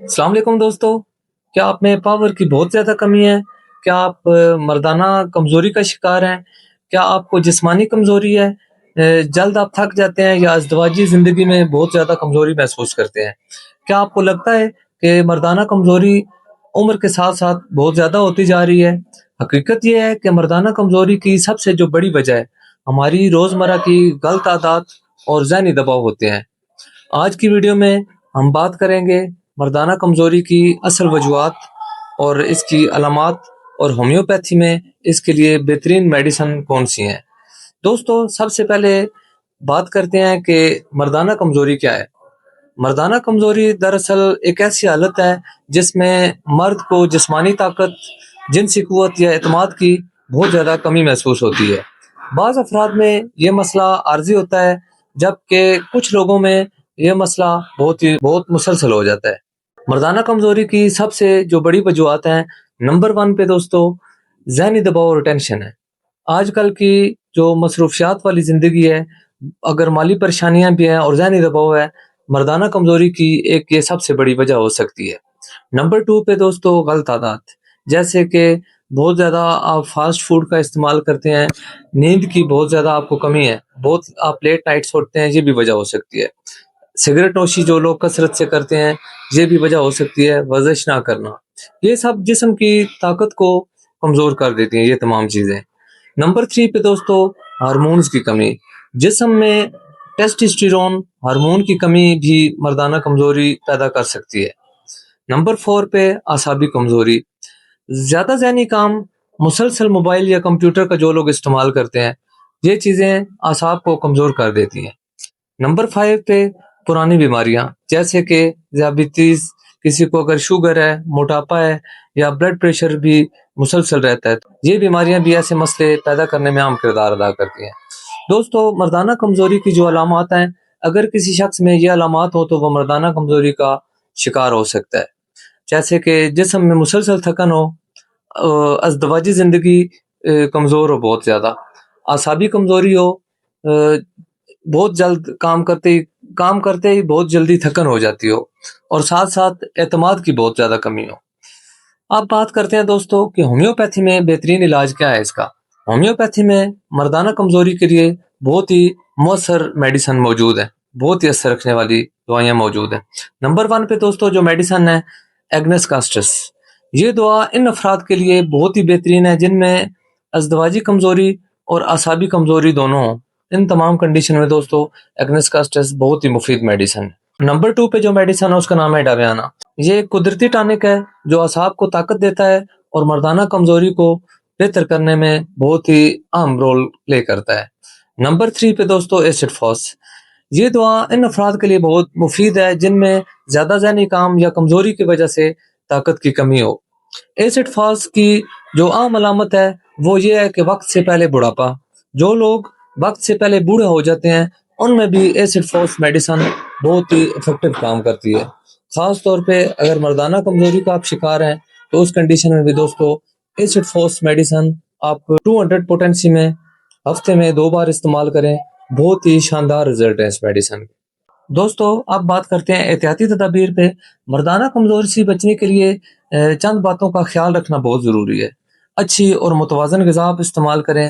السلام علیکم دوستو، کیا آپ میں پاور کی بہت زیادہ کمی ہے؟ کیا آپ مردانہ کمزوری کا شکار ہیں؟ کیا آپ کو جسمانی کمزوری ہے؟ جلد آپ تھک جاتے ہیں یا ازدواجی زندگی میں بہت زیادہ کمزوری محسوس کرتے ہیں؟ کیا آپ کو لگتا ہے کہ مردانہ کمزوری عمر کے ساتھ ساتھ بہت زیادہ ہوتی جا رہی ہے؟ حقیقت یہ ہے کہ مردانہ کمزوری کی سب سے جو بڑی وجہ ہے ہماری روزمرہ کی غلط عادات اور ذہنی دباؤ ہوتے ہیں۔ آج کی ویڈیو میں ہم بات کریں گے مردانہ کمزوری کی اصل وجوہات اور اس کی علامات، اور ہومیوپیتھی میں اس کے لیے بہترین میڈیسن کون سی ہیں۔ دوستو، سب سے پہلے بات کرتے ہیں کہ مردانہ کمزوری کیا ہے۔ مردانہ کمزوری دراصل ایک ایسی حالت ہے جس میں مرد کو جسمانی طاقت، جنسی قوت یا اعتماد کی بہت زیادہ کمی محسوس ہوتی ہے۔ بعض افراد میں یہ مسئلہ عارضی ہوتا ہے، جبکہ کچھ لوگوں میں یہ مسئلہ بہت مسلسل ہو جاتا ہے۔ مردانہ کمزوری کی سب سے جو بڑی وجوہات ہیں، نمبر 1 پہ دوستو ذہنی دباؤ اور ٹینشن ہے۔ آج کل کی جو مصروفیات والی زندگی ہے، اگر مالی پریشانیاں بھی ہیں اور ذہنی دباؤ ہے، مردانہ کمزوری کی ایک یہ سب سے بڑی وجہ ہو سکتی ہے۔ نمبر 2 پہ دوستو غلط عادات، جیسے کہ بہت زیادہ آپ فاسٹ فوڈ کا استعمال کرتے ہیں، نیند کی بہت زیادہ آپ کو کمی ہے، بہت آپ لیٹ نائٹ سوتے ہیں، یہ بھی وجہ ہو سکتی ہے۔ سگریٹ نوشی جو لوگ کثرت سے کرتے ہیں، یہ بھی وجہ ہو سکتی ہے۔ ورزش نہ کرنا، یہ سب جسم کی طاقت کو کمزور کر دیتی ہیں، یہ تمام چیزیں۔ نمبر 3 پہ دوستو ہارمونز کی کمی، جسم میں ٹیسٹوسٹیرون ہارمون کی کمی بھی مردانہ کمزوری پیدا کر سکتی ہے۔ نمبر 4 پہ اعصابی کمزوری، زیادہ ذہنی کام، مسلسل موبائل یا کمپیوٹر کا جو لوگ استعمال کرتے ہیں، یہ چیزیں اعصاب کو کمزور کر دیتی ہیں۔ نمبر 5 پہ پرانی بیماریاں، جیسے کہ ذیابیطس، کسی کو اگر شوگر ہے، موٹاپا ہے یا بلڈ پریشر بھی مسلسل رہتا ہے، یہ بیماریاں بھی ایسے مسئلے پیدا کرنے میں اہم کردار ادا کرتی ہیں۔ دوستو، مردانہ کمزوری کی جو علامات ہیں، اگر کسی شخص میں یہ علامات ہو تو وہ مردانہ کمزوری کا شکار ہو سکتا ہے، جیسے کہ جسم میں مسلسل تھکن ہو، ازدواجی زندگی کمزور ہو بہت زیادہ، اعصابی کمزوری ہو، بہت جلد کام کرتے ہی بہت جلدی تھکن ہو جاتی ہو، اور ساتھ ساتھ اعتماد کی بہت زیادہ کمی ہو۔ اب بات کرتے ہیں دوستو کہ ہومیوپیتھی میں بہترین علاج کیا ہے اس کا۔ ہومیوپیتھی میں مردانہ کمزوری کے لیے بہت ہی مؤثر میڈیسن موجود ہے، بہت ہی اثر رکھنے والی دوائیاں موجود ہیں۔ نمبر 1 پہ دوستو جو میڈیسن ہے ایگنس کاسٹس، یہ دعا ان افراد کے لیے بہت ہی بہترین ہے جن میں ازدواجی کمزوری اور اعصابی کمزوری دونوں ہوں۔ ان تمام کنڈیشن میں دوستو ایگنس کاسٹس بہت ہی مفید میڈیسن ہے۔ نمبر 2 پہ جو میڈیسن ہے اس کا نام ہے ڈاویانا، یہ ایک قدرتی ٹانک ہے جو اعصاب کو طاقت دیتا ہے اور مردانہ کمزوری کو بہتر کرنے میں بہت ہی اہم رول پلے کرتا ہے۔ نمبر 3 پہ دوستو ایسڈ فاس، یہ دعا ان افراد کے لیے بہت مفید ہے جن میں زیادہ ذہنی کام یا کمزوری کی وجہ سے طاقت کی کمی ہو۔ ایسڈ فاس کی جو عام علامت ہے وہ یہ ہے کہ وقت سے پہلے بڑھاپا، جو لوگ وقت سے پہلے بوڑھے ہو جاتے ہیں ان میں بھی ایسڈ فاس میڈیسن بہت ہی افیکٹو کام کرتی ہے۔ خاص طور پہ اگر مردانہ کمزوری کا آپ شکار ہیں تو اس کنڈیشن میں بھی دوستو ایسڈ فاس میڈیسن آپ 200 پوٹنسی میں ہفتے میں 2 بار استعمال کریں، بہت ہی شاندار رزلٹ ہے اس میڈیسن کے۔ دوستو، اب بات کرتے ہیں احتیاطی تدابیر پہ۔ مردانہ کمزوری سے بچنے کے لیے چند باتوں کا خیال رکھنا بہت ضروری ہے۔ اچھی اور متوازن غذا آپ استعمال کریں،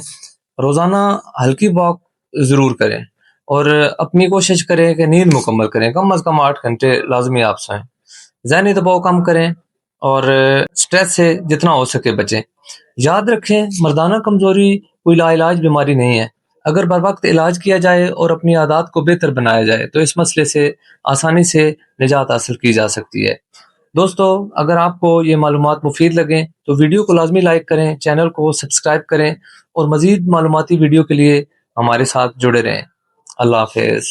روزانہ ہلکی واک ضرور کریں، اور اپنی کوشش کریں کہ نیند مکمل کریں، کم از کم 8 گھنٹے لازمی آپ سوئیں۔ ذہنی دباؤ کم کریں اور سٹریس سے جتنا ہو سکے بچیں۔ یاد رکھیں مردانہ کمزوری کوئی لا علاج بیماری نہیں ہے، اگر بر وقت علاج کیا جائے اور اپنی عادات کو بہتر بنایا جائے تو اس مسئلے سے آسانی سے نجات حاصل کی جا سکتی ہے۔ دوستو، اگر آپ کو یہ معلومات مفید لگیں تو ویڈیو کو لازمی لائک کریں، چینل کو سبسکرائب کریں، اور مزید معلوماتی ویڈیو کے لیے ہمارے ساتھ جڑے رہیں۔ اللہ حافظ۔